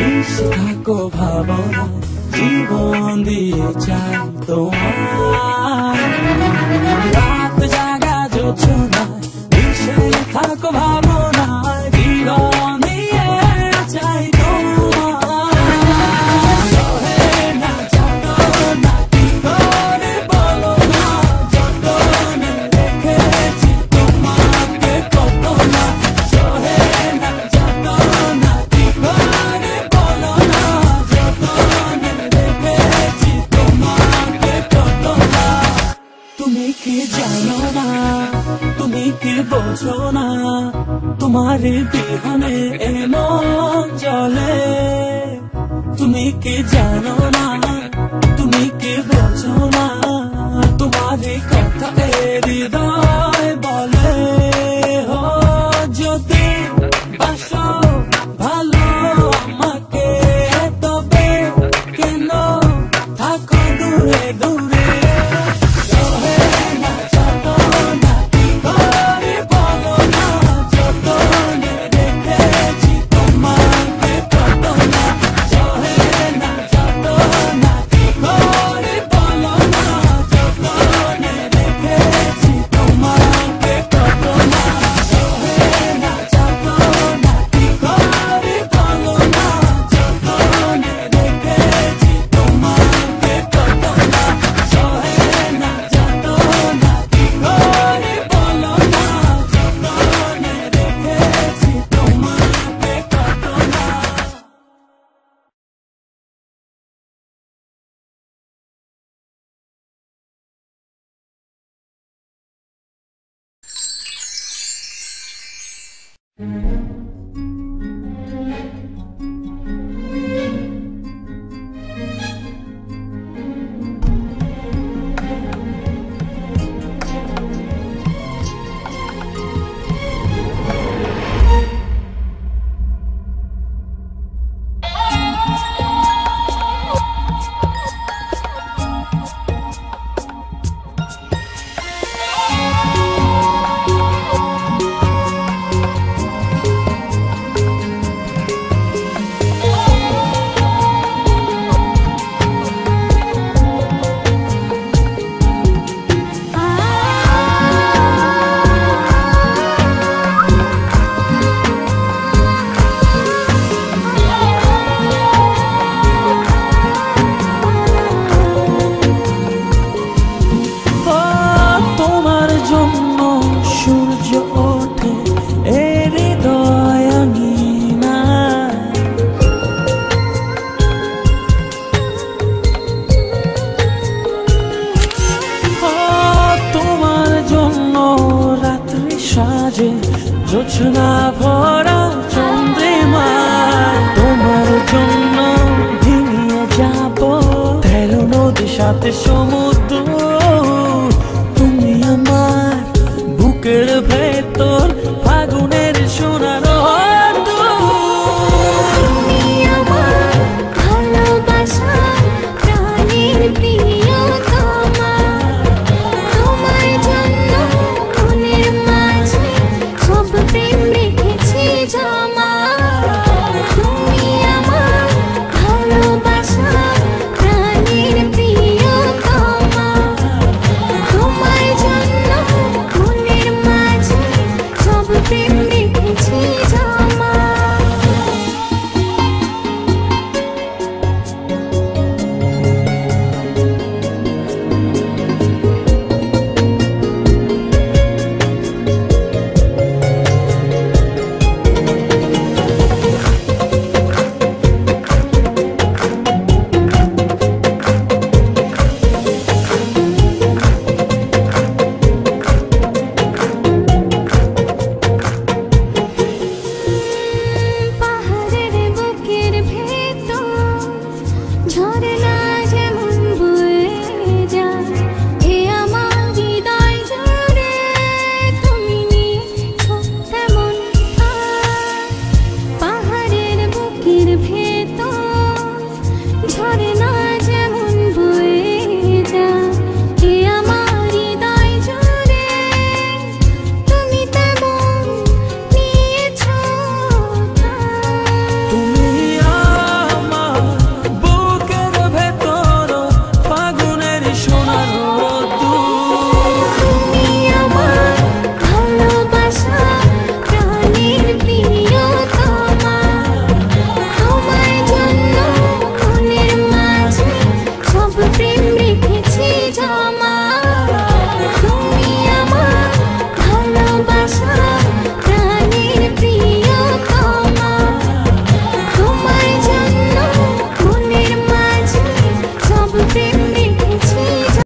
মিশে থাকো ভাবনা জীবন দিয়ে চাই তোমার রাত জাগা জোছনা মিশে থাকো ভাবনা জীবন দিয়ে চাই তোমার সহে না যাতো না কি করে বলো না যতনে রেখেছি তোমাকে কত না সহে না যাতো না কি করে বলো না যতনে রেখেছি তোমাকে কত না তুমি কি জানো না তুমি কি বোঝো না তোমার বিহনে এমন চলে তুমি কি জানো না তুমি কি বোঝো না তোমার কথা হৃদয় বলে হো যদি বাসো ভালো আমাকে তবে কেন থাকো দূরে দূরে সহে না যাতো না কি করে বলো না যতনে রেখেছি তোমাকে কত না সহে না যাতো না কি করে বলো না যতনে রেখেছি তোমাকে কত না সহে না যাতো না কি করে বলো না যতনে রেখেছি তোমাকে কত না সহে না যাতো না কি করে বলো না যতনে রেখেছি তোমাকে কত না